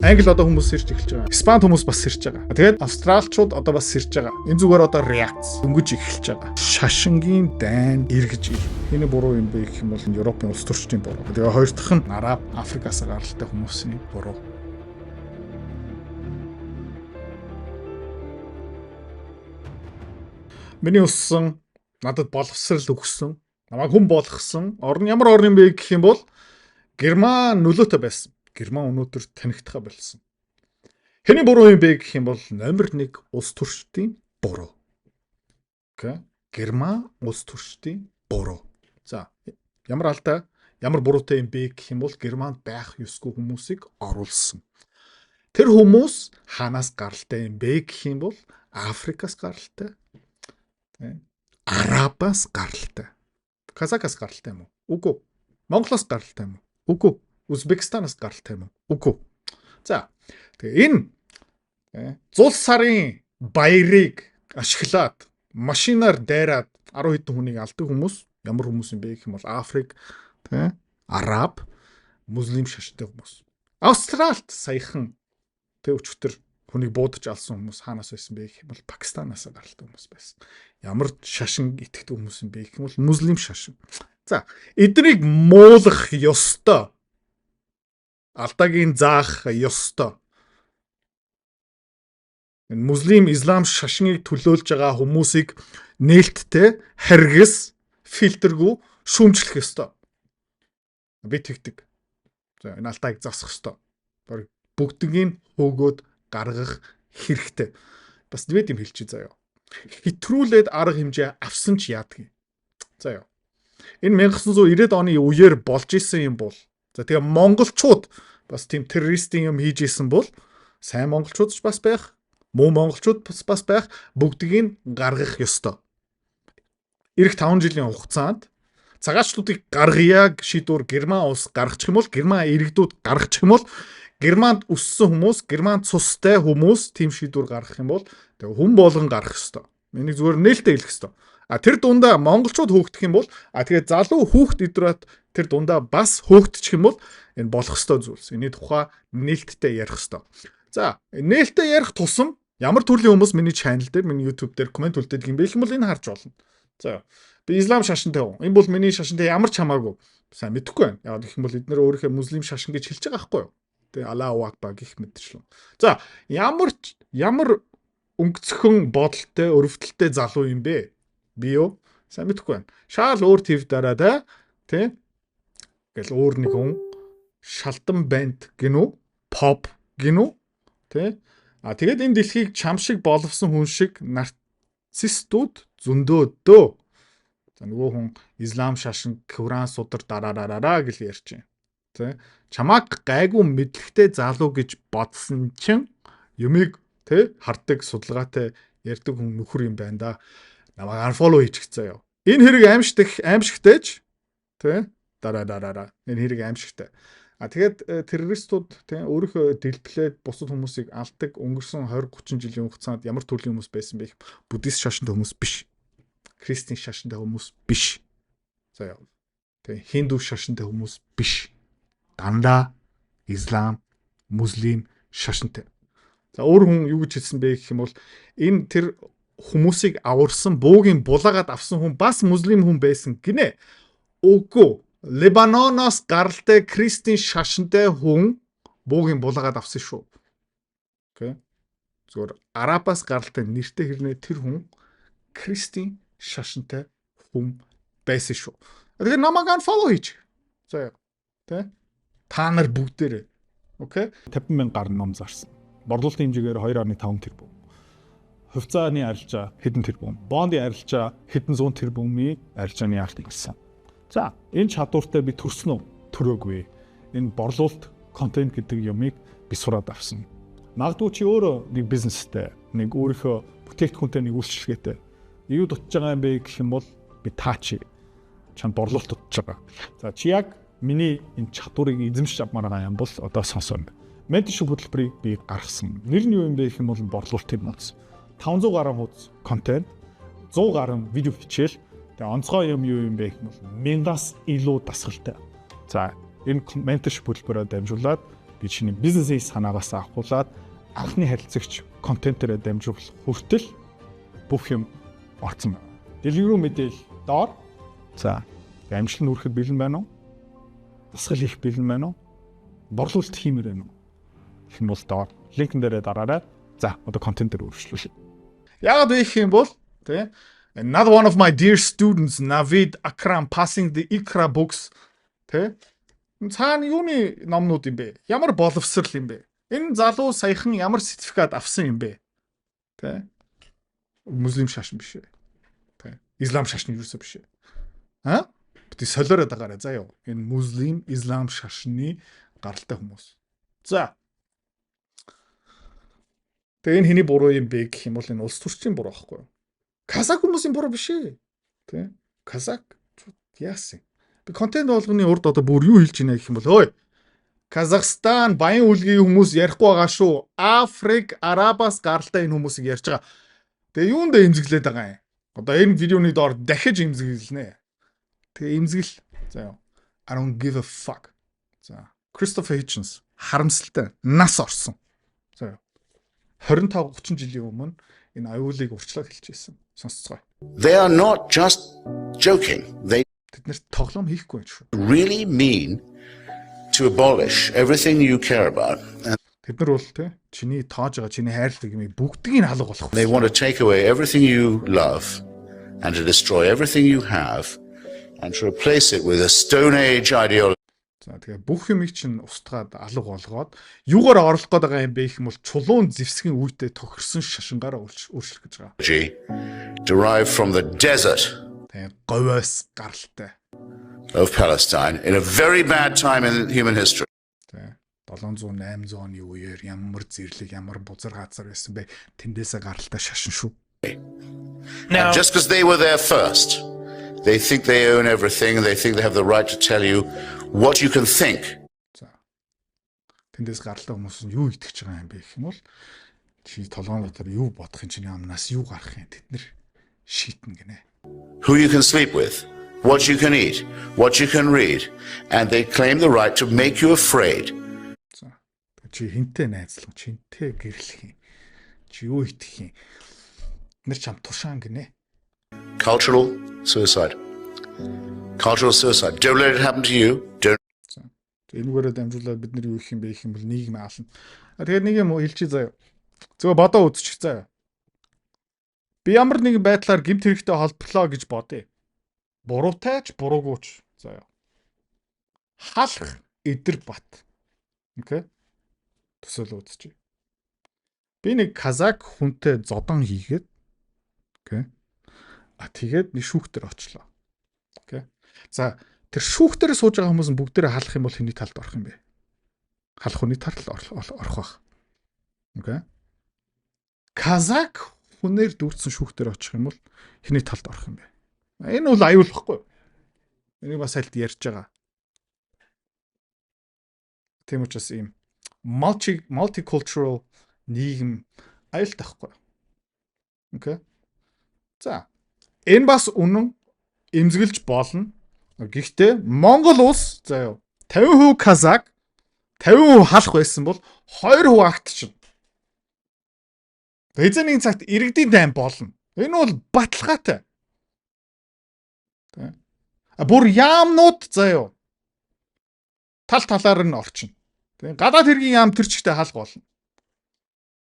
Англи одоо хүмүүс сэрж эхэлж байгаа. Испани хүмүүс бас сэрж байгаа. Тэгээд австралчууд одоо бас сэрж байгаа. Энэ зүгээр одоо реакц дөнгөж эхэлж байгаа. Шашингийн дайн эргэж ир. Энэ буруу юм бэ гэх юм бол Европын улс төрчдийн буруу. Тэгээд хоёр дахь нь Араб, Африкаас гаралтай хүмүүсийн буруу. Миний өссөн надад боловсрал өгсөн, намайг хүн болгосон ямар орн юм бэ гэх юм бол Герман нөлөөтэй байсан. Герман өнөөдөр танигдахаа болсон. Хэний буруу юм бэ гэх юм бол номер 1 улс төрчдийн буруу. Окей. Герман улс төрчдийн буруу. За, ямар алдаа, ямар буруутай юм бэ гэх юм бол Германд байх ёсгүй хүмүүсийг оруулсан. Тэр хүмүүс хаанаас гаралтай юм бэ гэх юм бол Африкаас гаралтай. Арабаас гаралтай. Казакаас гаралтай юм уу? Үгүй. Монголоос гаралтай юм уу? Үгүй. Узбекистанаас гаралтай юм уу? Үгүй. За. Тэгээ энэ зул сарын баярыг ашиглаад машинаар дайраад 10 хэдэн хүнийг алдаг хүмүүс ямар хүмүүс юм бэ гэх юм бол Африк, Араб, муслим шашинтай хүмүүс. Австралид саяхан өчигдөр хүнийг буудаж алсан хүмүүс хаанаас байсан бэ гэх юм бол Пакистанаас гаралтай хүмүүс байсан. Ямар шашин итгэдэг хүмүүс юм бэ гэх юм бол муслим шашин. За, эднийг муулах ёстой. Алдагийн заах ёстой. Энэ муслим, ислам шашныг төлөөлж байгаа хүмүүсийг нээлттэй, харгас, фильтргүй шүүмжлэх ёстой. Би тэгдэг. За, энэ алдааг засах ёстой. Бүгднийг хөөгөөд гаргах хэрэгтэй. Бас нэвэд юм хэлчих заяа. Хитрүүлээд арга хэмжээ авсан ч яадаг юм. Заяа. Энэ 1990-ад оны үеэр болж исэн юм бол за тэгээ монголчууд бас тийм террористийн юм хийж исэн бол сайн монголчууд ч бас байх, муу монголчууд бас байх, бүгдийг гаргах ёстой. Ирэх 5 жилийн хугацаанд цагаачлуудыг гаргая шийдвэр Герман улс гаргачих юм бол, Герман иргэдүүд гаргачих юм бол Германд өссөн хүмүүс, Германд цустай хүмүүс тийм шийдвэр гаргах юм бол тэгээ хүн болгон гарах ёстой. Энийг зүгээр нээлттэй хэлэх ёстой. Тэр дундаа монголчууд хөөгдөх юм бол тэгээ залуу хүүхд идрат тэр дундаа бас хөөгдчих юм бол энэ болох ёстой зүйлс. Эний тухай нээлттэй ярих ёстой. За, нээлттэй ярих тусам ямар төрлийн хүмүүс миний channel дээр, миний YouTube дээр комент үлдээдэг юм бэ гэх юм бол энэ харж болно. За, би ислам шашинтай хүн. Энэ бол миний шашинтай ямар ч хамаагүй. Сайн мэдэхгүй байна. Яг гэх юм бол эдгээр өөрийнхөө муслим шашин гэж хэлж байгаа байхгүй юу? Тэгээ Аллаху акбар гэх мэтчлэн. За, ямар өнгөцхөн бодолтой, өрөвдөлтэй залуу юм бэ? Би юу? Сайн мэдэхгүй байна. Шаал өөр тв дараа тий? Гэл өөр нэг хүн шалдан банд гинүү, pop гинүү, тий? Тэгээд энэ дэлхийг чам шиг боловсон хүн шиг нарцистууд зөндөөдөө. За нөгөө хүн ислам шашин, Куран судар дараараа гэл ярьж байна. Тэ чамааг гайгүй мэдлэгтэй залуу гэж бодсон чинь юмыг тэ харддаг судалгаатай ярьдаг хүн нөхөр юм байна да. Намайг unfollow хийчихсэн ёо. Энэ хэрэг аимшигтайж тэ дараараа энэ хэрэг аимшигтай. Тэгээд террористууд тэ өөрийнхөө дэлбэлээд бусад хүмүүсийг алдаг өнгөрсөн 20-30 жилийн хугацаанд ямар төрлийн хүмүүс байсан бэ? Буддист шашинтай хүмүүс биш. Христийн шашинтай хүмүүс биш. За яа. Тэ хинду шашинтай хүмүүс биш. Дандаа ислам, муслим шашинтай. За өөр хүн юу гэж хэлсэн бэ гэх юм бол энэ тэр хүмүүсийг аварсан буугийн булаагаад авсан хүн бас муслим хүн байсан гинэ. Үгүй. Лебаноноос гаралтай христийн шашинтай хүн буугийн булаагаад авсан шүү. Окей. Зөвхөн Арабаас гаралтай нэртэй хэрнээ тэр хүн христийн шашинтай хүн байсан шүү. Тэгэхээр намайг unfollow хийчих. За яа. Тэ? Та нар бүгдээрээ. Окей? 50,000 гаруй ном зарсан. Борлуулалтын хэмжээгээр 2.5 тэрбум. Хувьцааны арилжаа хэдэн тэрбум. Бондын арилжаа хэдэн зуун тэрбумын арилжааны ялт ирсэн. За, энэ чадвартай би төрсөн үү? Төрөөгүй. Энэ борлуулалт контент гэдэг юмыг би сураад авсан. Магадгүй чи өөрөө нэг бизнестэй, нэг өөрийнхөө бүтээгдэхүүнтэй нэг үйлчлэгээтэй. Юу дутж байгаа юм бэ гэх юм бол би таачи. Чанд борлуулалт дутж байгаа. За, чи яг миний энэ чадварыг эзэмшиж авмаар байгаа юм бол одоо сонсоно. Менторшип хөтөлбөрийг би гаргасан. Нэр нь юу юм бэ гэх юм бол борлуулалтын нууц. 500 гаруй хуудас контент, 100 гаруй видео хичээл. Тэгээ онцгой юм юу юм бэ гэх юм бол 1000-аас илүү дасгалтай. За, энэ менторшип хөтөлбөрөөр дамжуулаад би чиний бизнесийн санаагаас авахуулаад анхны харилцагч контентээр дамжуулах хүртэл бүх юм орцсон байна. Дэлгэрүү мэдээлэл доор. За, амжилт нь хүрэхэд бэлэн байна уу? Дасгал хийх бэлэн байна уу? Борлуулалт хиймээр байна уу? Их нь бол доор. Линкэн дээрээ дараарай. За, одоо контент дээр өөрчлөлөө. Яагаад вэ гэх юм бол тий Another one of my dear students, Navid Akram, passing the Ikra books. Тэ? Цаана юуны номнууд юм бэ? Ямар боловсрал юм бэ? Энэ залуу саяхан ямар сертификат авсан юм бэ? Тэ? Муслим шашин биш ээ. Тэ? Ислам шашин юусоо биш ээ. Аа? Бид солиороод байгаарай заа ёо. Энэ муслим, ислам шашны гаралтай хүмүүс. За. Тэгээ энэ хэний буруу юм бэ гэх юм бол энэ улс төрчийн буруу байхгүй юу? Казак хүмүүсийн буруу биш ээ. Тэ? Казак яасан. Би контент болгоны урд одоо бүр юу хэлж байна гэх юм бол ой. Казахстан баян үлгийн хүмүүс ярихгүй байгаа шүү. Африк, Арабаас гаралтай энэ хүмүүсийг ярьж байгаа. Тэгээ юунд имзэглээд байгаа юм? Одоо энэ видеоны доор дахиж имзэглэнэ. Тэгээ имзэгэл. За ёо. I don't give a fuck. За. Christopher Hitchens харамсалтай нас орсон. За ёо. 25-30 жилийн өмнө энэ аюулыг урьдчилаад хэлчихсэн. Сонсцгоо. They are not just joking. They Тэднэрт тоглоом хийхгүй байх шүү. really mean to abolish everything you care about. And Тэд нар бол те чиний тоож байгаа чиний хайрладаг юм бүгдийг нь алга болох. they want to take away everything you love and to destroy everything you have and to replace it with a Stone Age ideology. За тэгээ бүх юмыг чинь устгаад алга болгоод юугаар орлох гээд байгаа юм бэ гэх юм бол чулуун зэвсгийн үедээ тохирсон шашингаараа өөрчлөх гэж байгаа. Derived from the desert Тэгээ говьоос гаралтай. of Palestine in a very bad time in human history. Тэгээ 700 800 оны үеэр ямар зэрлэг ямар бузар газар байсан бэ тэндээсээ гаралтай шашин шүү. And just because they were there first, they think they own everything and they think they have the right to tell you what you can think. За. Тэндээс гаралтай хүмүүс нь юу итгэж байгаа юм бэ гэх юм бол чи толгойн дотор юу бодох юм чиний амнаас юу гарах юм тэд нар шийтнэ гинэ. Who you can sleep with, what you can eat, what you can read, and they claim the right to make you afraid. За. Чи хинтээ найзлах, чи хинтээ гэрлэх юм. Чи юу итгэх юм? Нэр чам тушаан гинэ. Cultural suicide. Cultural suicide. Don't let it happen to you. Don't. Энүүгээрээ дамжуулаад бид нар юу их юм бэ гэх юм бол нийгэм аална. Тэгэхээр нэг юм хэлчихье заяа. Зөв бодоо үзчих заяа. Би ямар нэгэн байдлаар гэмт хэрэгтэй холбоглоо гэж бодъё. Буруудайч буруугүйч заяа. Халах эдэр бат. Окей. Төсөөл үзчихье. Би нэг казак хүнтэй зодон хийгээд окей. Тэгээд нэг шүүхтэр очлоо. Окей. За тэр шүүхтэрээ сууж байгаа хүмүүс нь бүгдээрээ халах юм бол хэний талд орох юм бэ? Халах хүний талд орох байх. Окей. Казак хүнээр дүүрсэн шүүхтэр очих юм бол хэний талд орох юм бэ? Энэ бол аюул واخгүй юу? Энийг бас альт ярьж байгаа. Тийм учраас ийм multicultural нийгэм аюултай واخгүй юу? Окей. За энэ бас үнэн эмзэглэж болно. Гэхдээ Монгол улс заяа 50% казак 50% халах байсан бол 2% акт чинь. Эзэний цагт иргэдийн дайм болно. Энэ бол баталгаатай. Тэ. Бүр яамнууд заяа тал талаар нь орчин. Тэ. Гадаад хэргийн яам тэр чигтээ халах болно.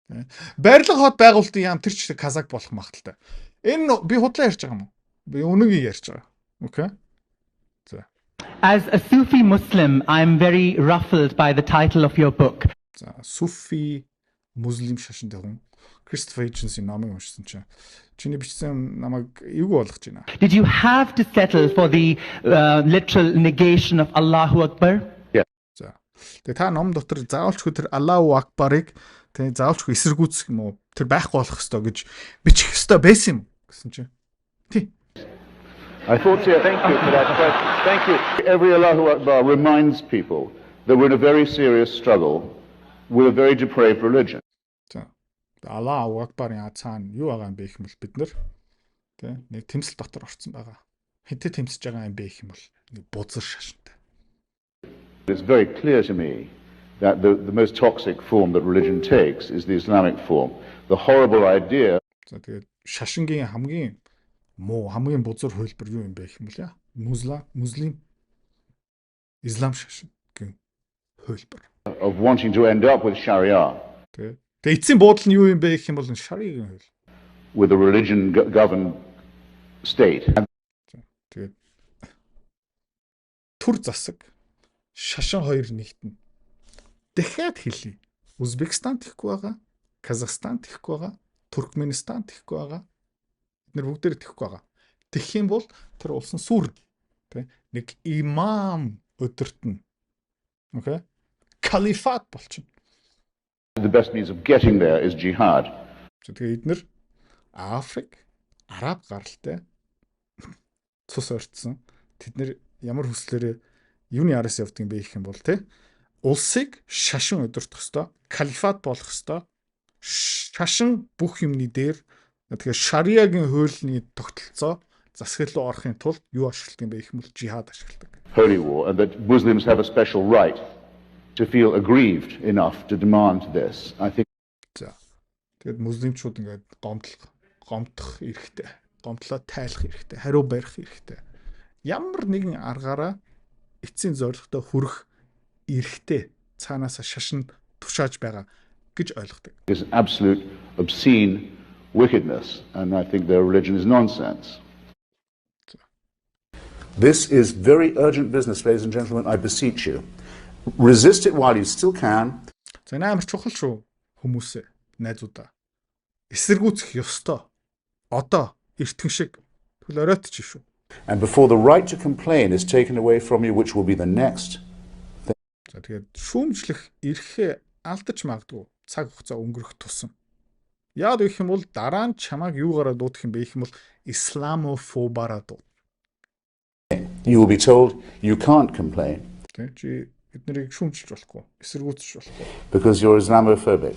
Тэ. Барилга хот байгуулалтын яам тэр чигтээ казак болох магадaltaй. Энэ би худлаа ярьж байгаа юм уу? Би үнэнийг ярьж байгаа. Окей. За. As a Sufi Muslim, I'm very ruffled by the title of your book. За, Суфи муслим шашинтай хүн Christopher Hitchens-ийн номыг уншсан чинь чиний бичсэн намайг эвгүй болгож байна. Did you have to settle for the literal negation of Allahu Akbar? За. Тэгээ та ном дотор заавалчгүй тэр Аллаху Акбарыг тэгээ заавалчгүй эсэргүүцэх юм уу? Тэр байхгүй болох ёстой гэж бичих ёстой байсан юм гэсэн чинь. Тий. I thought, thank you for that question. Thank you. Every Allahu Akbar reminds people that we're in a very serious struggle with a very depraved religion. За. Аллаху Акбарын цаана юу байгаа юм бэ гэх юм бол бид нар тий нэг тэмцэл дотор орсон байгаа. Хинтээ тэмцэж байгаа юм бэ гэх юм бол нэг бузар шашинтай. It's very clear to me that the most toxic form that religion takes is the Islamic form. The horrible idea. За тэгээд шашингийн хамгийн муу хамгийн бузар хөлбөр юу юм бэ гэх юм бэ? Муслим Ислам шашин гэх хөлбөр. Of wanting to end up with Sharia. Тэгээд эцсийн буудал нь юу юм бэ гэх юм бол шаригийн хөл. With a religion governed state. Тэгээд түр засаг шашин хоёр нэгтэн. Дахиад хэлье. Узбекистан тэхгүй байгаа, Казахстан тэхгүй байгаа, Туркменистан тэхгүй байгаа. Эдгээр бүгдээр тэхгүй байгаа. Тэгэх юм бол тэр улсын сүр тий нэг имам өдөртнө. Окей? Калифат болчихно. The best means of getting there is jihad. Тэгээд эдгээр Африк, Араб гаралтай цус орцсон. Тэд нэр ямар хүслээрээ юуны араас явдаг юм бэ гэх юм бол тий улсыг шашин өдөртөх ёстой, калифат болох ёстой. Шашин бүх юмны дээр тэгэхээр шариагийн хуулийг тогтолцоо засаглал руу орохын тулд юу ашигладаг юм бэ гэх юм бол жихад ашигладаг. Holy war, and that Muslims have a special right to feel aggrieved enough to demand this. I think. За. Тэгээд муслимчууд ингээд гомдох эрхтэй, гомдлоо тайлах эрхтэй, хариу барих эрхтэй. Ямар нэгэн аргаараа эцсийн зорилготой хүрэх эрхтэй цаанаасаа шашин тушааж байгаа гэж ойлгодог. Is absolute obscene wickedness, and I think their religion is nonsense. This is very urgent business, ladies and gentlemen. I beseech you, resist it while you still can. За амар чухал шүү хүмүүсээ, найзуудаа. Эсэргүүцэх ёстой. Одоо эртхэн шиг тэгвэл оройтч шүү. And before the right to complain is taken away from you, which will be the next. За тэгээд шүүмжлэх эрхээ алдаж магадгүй цаг хугацаа өнгөрөх тусам. Яад гэх юм бол дараа нь чамааг юугаараа дуудах юм бэ гэх юм бол исламофобараа дууд. You will be told you can't complain. Тэ чи эднэрийг шүүмжилж болохгүй, эсэргүүцэж болохгүй. Because you're Islamophobic.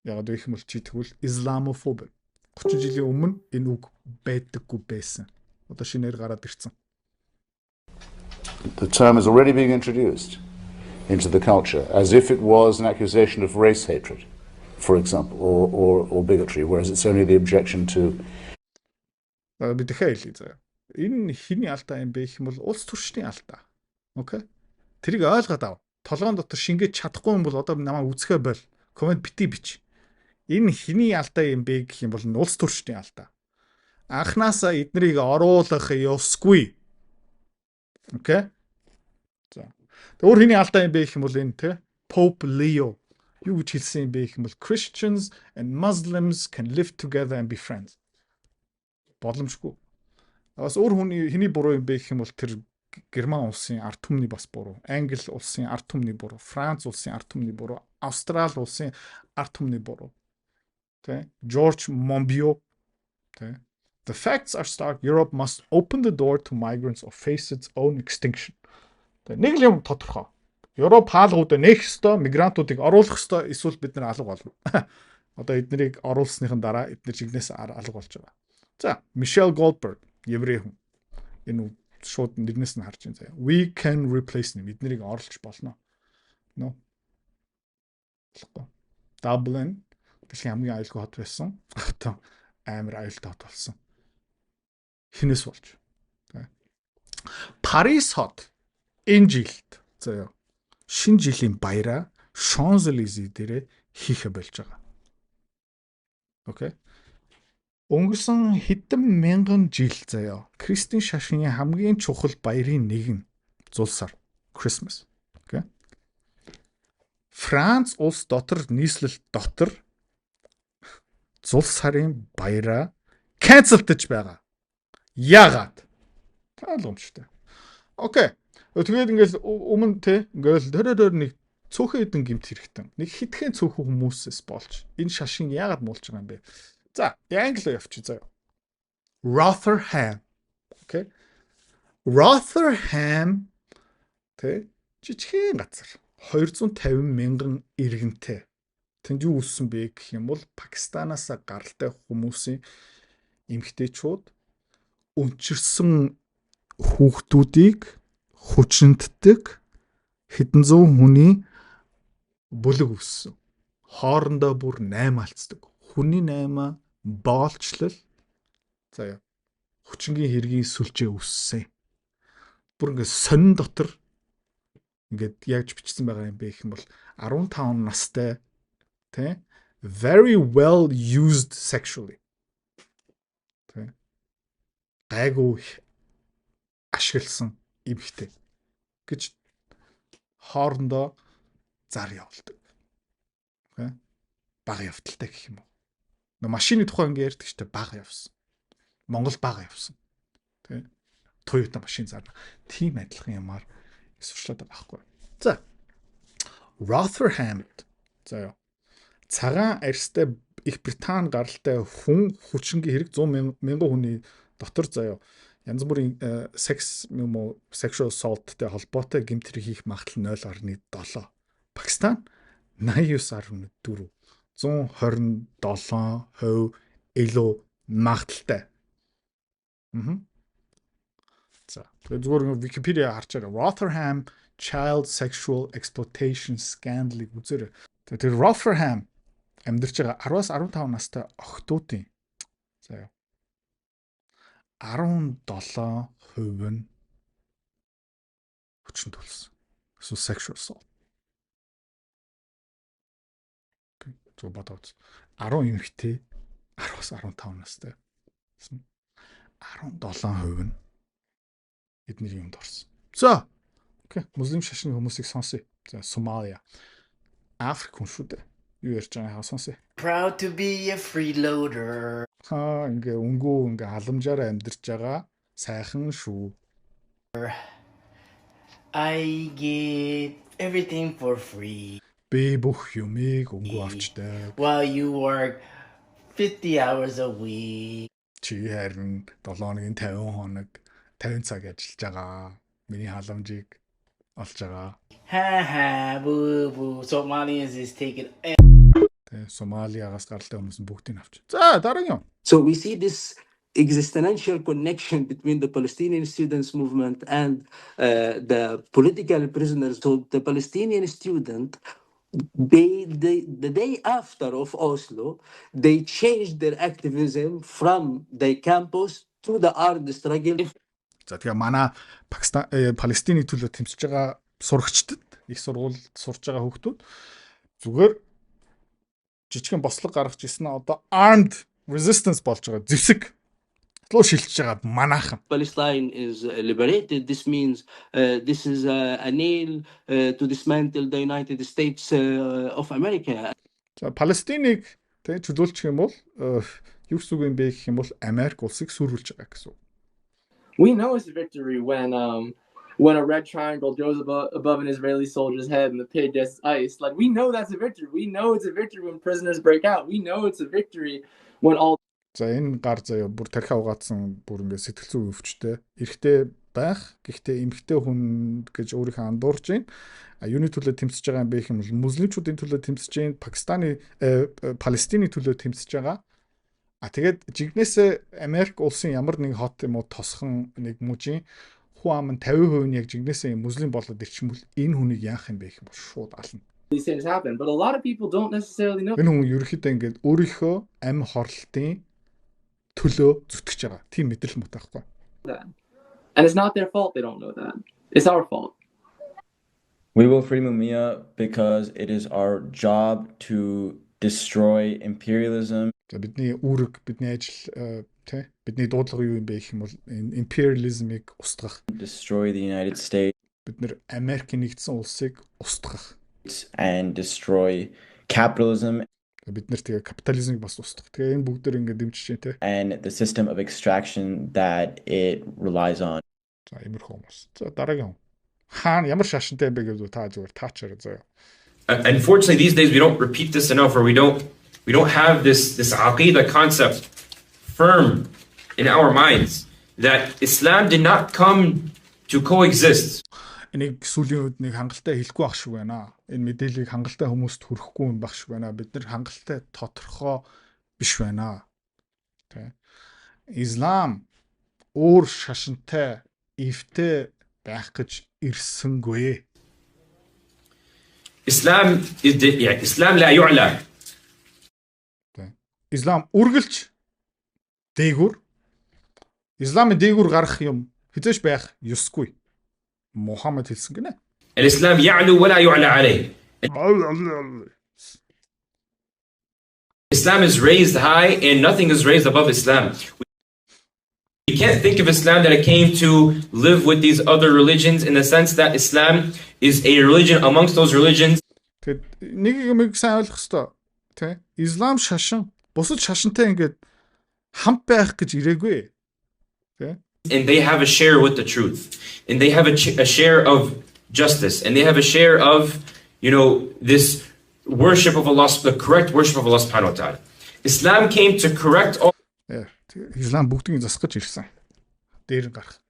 Ягаад гэх юм бол чи тэгвэл исламофоб. 30 жилийн өмнө энэ үг байдаггүй байсан. Одоо шинээр гараад ирсэн. The term is already being introduced into the culture as if it was an accusation of race hatred, for example, or bigotry, whereas it's only the objection to. Би дахиад хэлье заяа. Энэ хиний алдаа юм бэ гэх юм бол улс төрчний алдаа. Окей? Тэрийг ойлгоод ав. Толгоон дотор шингээж чадахгүй юм бол одоо намайг үзэхэ бол комент бити бич. Энэ хиний алдаа юм бэ гэх юм бол улс төрчний алдаа. Анхнаасаа эднэрийг оруулах ёсгүй. Окей? За. Өөр хиний алдаа юм бэ гэх юм бол энэ те Pope Leo юу гэж хэлсэн юм бэ гэх юм бол Christians and Muslims can live together and be friends. Боломжгүй. Бас өөр хүний хиний буруу юм бэ гэх юм бол тэр Герман улсын ард түмний бас буруу, Англи улсын ард түмний буруу, Франц улсын ард түмний буруу, Австрали улсын ард түмний буруу. Тэ George Monbiot тэ The facts are stark. Europe must open the door to migrants or face its own extinction. Тэ нэг л юм тодорхой. Европ хаалгуудаа нээх ёстой, мигрантуудыг оруулах ёстой, эсвэл бид нар алга болно. Одоо эднэрийг оруулсныхан дараа эднэр чигнээс алга болж байгаа. За, Michelle Goldberg, еврей хүн. Энэ шууд нэрнээс нь харж байна заяа. We can replace them. Эднэрийг оруулж болно. No. Dublin дэлхийн хамгийн аюулгүй хот байсан. Одоо амар аюултай хот болсон. Хинээс болж. Парис хот энэ жилд заяа шинэ жилийн баяраа Champs-Élysées дээрээ хийхэ болж байгаа. Окей. Өнгөрсөн хэдэн мянган жил заяа Кристийн шашны хамгийн чухал баярын нэг нь зул сар Christmas. Окей. Франц улс дотор нийслэл дотор зул сарын баяраа канцелдэж байгаа. Яагаад? Ойлгомжтой. Окей. Тэгээд ингээл өмнө те ингээл төрөөр нэг цөөхөн хэдэн гимт хэрэгтэн. Нэг хитгэн цөөхөн хүмүүсээс болж энэ шашин яагаад муулж байгаа юм бэ? За, англи явчих заяа. Rotherham. Окей. Rotherham те жижигхэн газар 250 мянган иргэнтэй. Тэнд юу үссэн бэ гэх юм бол Пакистанаас гаралтай хүмүүсийн эмэгтэйчүүд өнчирсэн хүүхдүүдийг хүчнэтдэг хэдэн зуун хүний бүлэг өссөн. Хоорондоо бүр 8 алдцдаг. Хүний 8 боолчлол заяа хүчингийн хэргийн сүлжээ өссөн. Бүр ингээд сонин дотор ингээд яаж бичсэн байгаа юм бэ гэх юм бол 15 настай тий very well used sexually тий гайгүй ашигласан эмэгтэй гэж хоорондоо зар явуулдаг. Тий бага явдалтай гэх юм уу. Машины тухай ингээд ярьдаг штэ бага явсан. Монгол бага явсан. Тий Toyota машин зарна. Тим адилхан юмар сурчлаад байгаа байхгүй. За. Rotherham. За. Цагаан арьстай Их Британи гаралтай хүн хүчингийн хэрэг 100 мянган хүний дотор заяа янз бүрийн секс юм уу sexual assaultтэй холбоотой гэмт хэрэг хийх магадлал 0.7. Пакистан 89.4. 127% илүү магадaltaй. За. Тэгээд зүгээр Wikipedia харчаар Rotherham child sexual exploitation scandal үзэр. Тэгээд Rotherham амьдарч байгаа 10-аас 15 настай охтуудын заяа 17% нь хүчин төлсөн. So sexual assault. Зөв бодоод 10 эмэгтэй 10-аас 15 настай 17% нь эдний юмд орсон. За. Окей, муслим шашны хүмүүсийг сонсъё. За, Сомалия. Африк хүн шүү дээ. Юу ярьж байгааг сонсъё. Proud to be a freeloader. Ингээ өнгөө ингээ халамжаараа амьдарч байгаа сайхан шүү. I get everything for free. Би бүх юмыг өнгөө авчдаг. While you work 50 hours a week. Чи харин 7-ны 50 хоног 50 цаг ажиллаж байгаа. Миний халамжийг олж байгаа. Ha ha boo boo. Somalians is taking Тэ Сомалиагаас гаралтай хүмүүс нь бүгдийг авч. За дараагийн юм. So we see this existential connection between the Palestinian students movement and the political prisoners. So the Palestinian student, the day after of Oslo, they changed their activism from the campus to the armed struggle. За тэгээ манай Пакистан Палестиний төлөө тэмцэж байгаа сурагчдад их сургуульд сурж байгаа хүүхдүүд зүгээр жижигхэн бослог гаргаж ирсэн нь одоо armed resistance болж байгаа зэвсэг луу шилжиж байгаа манайхан. Palestine is liberated. This means this is a nail to dismantle the United States of America. За Палестиныг тэг чөлөөлчих юм бол юу гэсэн үг юм бэ гэх юм бол Америк улсыг сүрүүлж байгаа гэсэн үг. We know it's a victory when a red triangle goes above an Israeli soldier's head and the pig gets iced. Like, we know that's a victory. We know it's a victory when prisoners break out. We know it's a victory when all. За энэ гар заяа бүр тархи угаацсан бүр ингээ сэтгэл зүйн өвчтэй эрэгтэй байх. Гэхдээ эмэгтэй хүн гэж өөрийнхөө андуурж байна. Юуны төлөө тэмцэж байгаа юм бэ гэх юм бол муслимчуудын төлөө тэмцэж байна. Пакистаны Палестины төлөө тэмцэж байгаа. Тэгээд жигнэсээ Америк улсын ямар нэг хот юм уу тосхон нэг мужийн хүн ам нь 50% нь яг жигнэсээ муслим болоод ирчихвэл энэ хүнийг яах юм бэ гэх юм бол шууд ална. These things happen, but a lot of people don't necessarily know. Энэ хүн ерөөхдөө ингээд өөрийнхөө амь хорлолтын төлөө зүтгэж байгаа. Тийм мэдрэл мутахгүй. And it's not their fault they don't know that. It's our fault. We will free Mumia because it is our job to destroy imperialism. За бидний үүрэг, бидний ажил тий бидний дуудлага юу юм бэ гэх юм бол imperialism-ыг устгах. Destroy the United States. Бид нэр Америк нэгдсэн улсыг устгах. And destroy capitalism. Бид нэр тэгээ капитализмыг бас устгах. Тэгээ энэ бүгдээр ингээд дэмжиж байна тий. And the system of extraction that it relies on. За иймэрхүү хүмүүс. За дараагийн хүн. Хаана ямар шашинтай юм бэ гэж та зүгээр таачаарай заяа. Unfortunately, these days we don't repeat this enough, or we don't have this aqidah concept firm in our minds that Islam did not come to coexist. Энийг сүүлийн үед нэг хангалттай хэлэхгүй байх шиг байна. Энэ мэдээллийг хангалттай хүмүүст хүрэхгүй юм байх шиг байна. Бид нар хангалттай тодорхой биш байна. Тэ. Ислам өөр шашинтай, эвтэй байх гэж ирсэнгүй. Islam لا يعلى. Ислам үргэлж дээгүр. Исламын дээгүр гарах юм хизээш байх ёсгүй. Мухаммад хэлсэн гинэ. الإسلام يعلو ولا يعلى عليه. Islam is raised high and nothing is raised above Islam. We can't think of Islam that it came to live with these other religions in the sense that Islam is a religion amongst those religions. Тэгэд нэг юм сайн ойлгох хэрэгтэй. Тэ? Ислам шашин бусад шашинтай ингээд хамт байх гэж ирээгүй. Тэ? And they have a share with the truth. And they have a share of justice. And they have a share of, this worship of Allah, the correct worship of Allah subhanahu wa ta'ala. Islam came to correct all Ислам бүгдийг засгаж ирсэн. Дээр нь гарах.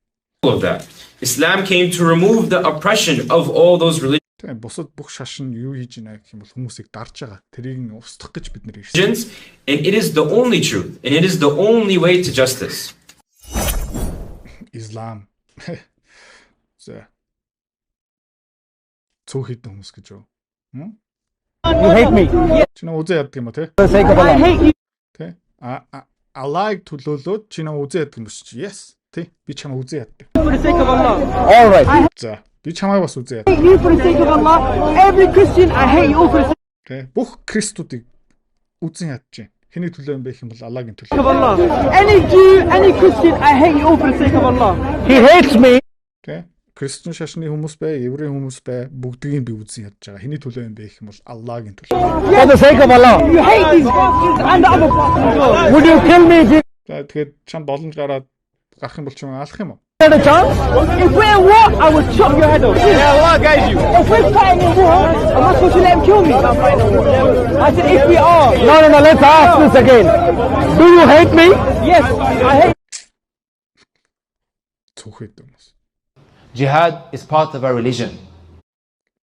of that. Islam came to remove the oppression of all those religions. Тэ бусад бүх шашин юу хийж ийна гэх юм бол хүмүүсийг дарж байгаа. Тэрийг нь устгах гэж бид нэр ирсэн. And it is the only truth. And it is the only way to justice. Ислам. За. Цөөхөд хүмүүс гэж юу? You hate me. Чи нөө үзээ яддаг юм ба те? For the sake of Allah. I hate you. Тэ? Аллаг төлөөлөөд чи нөө үзээ яддаг юм биш чи? Yes. Тэ? Би чамаа үзээ яддаг. For the sake of Allah. All right. За. Би чамайг бас үзээ яддаг. You for the sake of Allah. Every Christian, I hate you for the sake Тэ? Бүх Христүүдийг үзэн ядж байна. Хэний төлөө юм бэ гэх юм бол Аллагийн төлөө. of Allah. Any Jew, any Christian, I hate you for the sake of Allah. He hates me. Тэ? Христчэн шашны хүмүүс бай, еврей хүмүүс бай, бүгдийг би үзэн ядж байгаа. Хэний төлөө юм бэ гэх юм бол Аллагийн төлөө. For the sake of Allah. You hate these bastards and the other bastards. Would you kill me if you За тэгээд чам боломж гараад гарах юм бол чи алах юм уу? had a chance? If we're in war, I would chop your head off. Yeah, Allah guide you. If we're fighting in war, am I supposed to let him kill me? I said if we are. No, let's ask this again. Do you hate me? Yes, I hate. Цөөхөд хүмүүс. Jihad is part of our religion.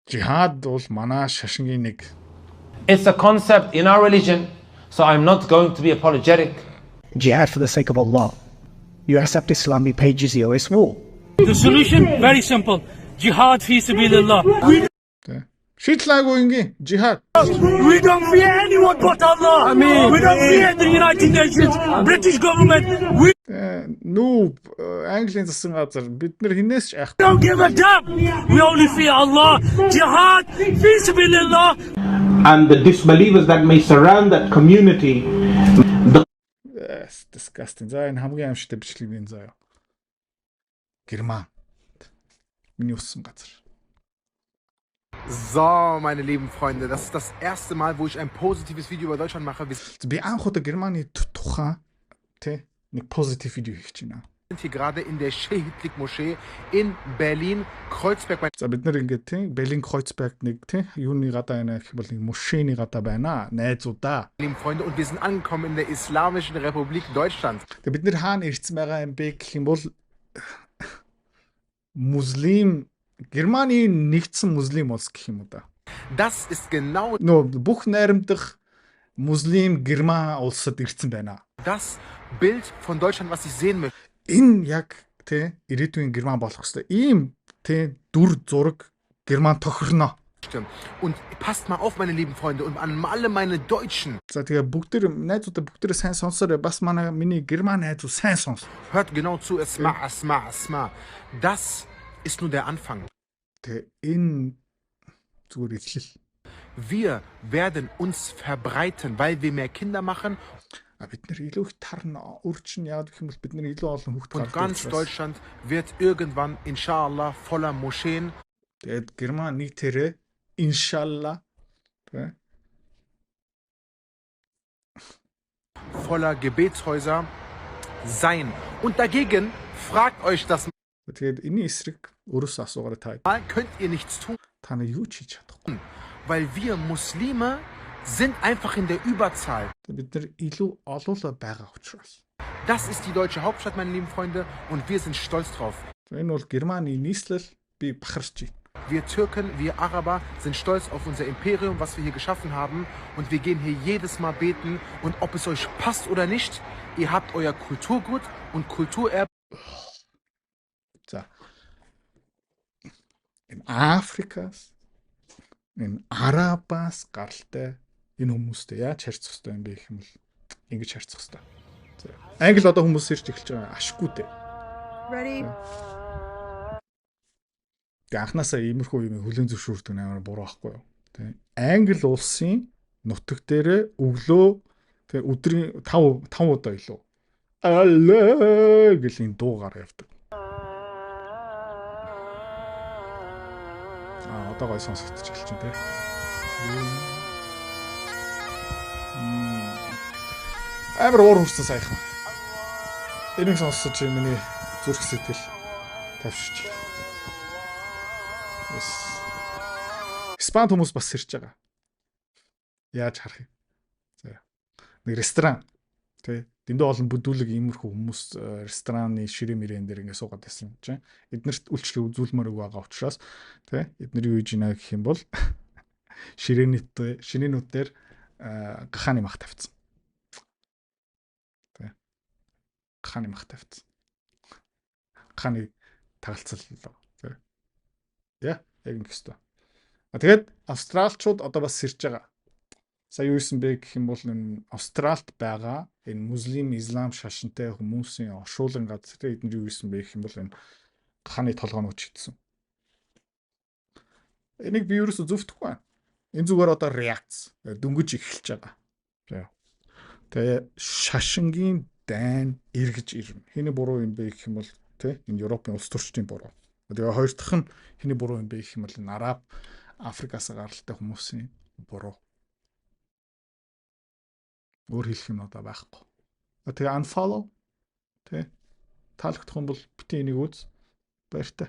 Жихад бол манай шашингийн нэг. It's a concept in our religion, so I'm not going to be apologetic. Jihad for the sake of Allah. You accept Islam, you pay jizya, it's war. The solution very simple. Jihad fi sabilillah. Шийдлаагүй ингийн жихад. We don't fear anyone but Allah. We don't fear the United Nations, British government. We Нүү Английн засгийн газар бид нар хинээс ч айх. don't give a damn. We only fear Allah. Jihad fi sabilillah. And the disbelievers that may surround that community. That's disgusting. За энэ хамгийн аимшигтай бичлэг юм заяа. Герман. Миний уссан газар. So, meine lieben Freunde, das ist das erste Mal, wo ich ein positives Video über Deutschland mache. Wir Би анх удаа Германы тухайн тэ нэг позитив видео хийж байна. sind hier gerade in der Schehitlik Moschee in Berlin, Kreuzberg. За бид нар ингээд тийм Berlin Kreuzberg нэг тийм юуны гадаа байна гэх бол нэг мошены гадаа байна. Найзуудаа. Lieben Freunde, und wir sind angekommen in der Islamischen Republik Deutschland. Тэгээ бид нар хаана ирсэн байгаа юм бэ гэх юм бол муслим Германы нэгдсэн муслим улс гэх юм уу да. Das ist genau бүх найрамдах муслим Герман улсад ирсэн байна. das Bild von Deutschland, was ich sehen möchte. Энэ яг тий ирээдүйн Герман болох хэвээр ийм тий дүр зураг Герман тохирно. Und passt mal auf, meine lieben Freunde, und an alle meine Deutschen. За тэгээ бүгдээр найзуудаа бүгдээр сайн сонсоорой. Бас манай миний Герман найзууд сайн сонс. Hört genau zu, Asma. Das ist nur der Anfang. Тэгээ энэ зүгээр эхлэл. Wir werden uns verbreiten, weil wir mehr Kinder machen. Бид нар илүү их тарна үрчин яад гэх юм бол бид нар илүү олон хүүхд Und ganz Deutschland wird irgendwann inshallah voller Moscheen. Тэгээд Герман нийтээрээ inshallah voller Gebetshäuser sein. Und dagegen fragt euch das тэгээд энэ эсрэг өөрөөсөө асуугаарай та. Könnt ihr nichts tun? Та нар юу ч хийж чадахгүй. Weil wir Muslime sind einfach in der Überzahl. Бид нар илүү олоолаа байгаа учраас. Das ist die deutsche Hauptstadt, meine lieben Freunde, und wir sind stolz drauf. Энэ бол Германы нийслэл би бахарч байна. Wir Türken, wir Araber sind stolz auf unser Imperium, was wir hier geschaffen haben, und wir gehen hier jedes Mal beten, und ob es euch passt oder nicht, ihr habt euer Kulturgut und Kulturerbe. За. In Afrikas энэ арабаас гаралтай энэ хүмүүстэй яаж харьцах хэрэгтэй юм бэ гэх юм бол ингэж харьцах хэрэгтэй. Англи одоо хүмүүс ирж эхэлж байгаа ашгүй дээ. Ready? Тэг анханасаа иймэрхүү юм хүлэн зөвшөөрдөг нээр буруу байхгүй юу? Тэг Англи улсын нутаг дээр өглөө тэг өдрийн 5 удаа илүү аллаа гэлийн дуугаар явдаг. Одоо гой сонсогдож эхэлж байна те. Амар уур хүрсэн сайхан. Энийг сонсож миний зүрх сэтгэл тавьшиж. Испани хүмүүс бас сэрж байгаа. Яаж харах юм? За. Нэг ресторан тий дэндээ олон бүдүүлэг иймэрхүү хүмүүс рестораны ширээ мөрөн дээр ингэ суугаад байсан чинь эднэрт үйлчлэл үзүүлмээр байгаа учраас тий эдний юу гэж гэх юм бол ширээнүүдээр гахааны мах тавьсан. Тий гахааны мах тавьсан. Гахааны тагалцал тий яг ингэстэ. Тэгээд австралчууд одоо бас сэрж байгаа. Сая юу исэн бэ гэх юм бол энэ Австралид байгаа энэ муслим ислам шашинтай хүмүүсийн оршуулгын газар дээр эдгээр юу исэн бэ гэх юм бол энэ гахааны толгоонууд чийдсэн. Энийг би ерөөсө зөвтөхгүй байна. Энэ зүгээр одоо реакц дөнгөж эхэлж байгаа. Тэгээ шашингийн дайн эргэж ирнэ. Хэний буруу юм бэ гэх юм бол тэ энэ Европын улс төрчдийн буруу. Тэгээ хоёр дахь нь хэний буруу юм бэ гэх юм бол энэ Араб Африкаас гаралтай хүмүүсийн буруу. Өөр хэлэх юм одоо байхгүй. Тэгээ unfollow тэ таалагдах юм бол битээ энийг үз баяртай.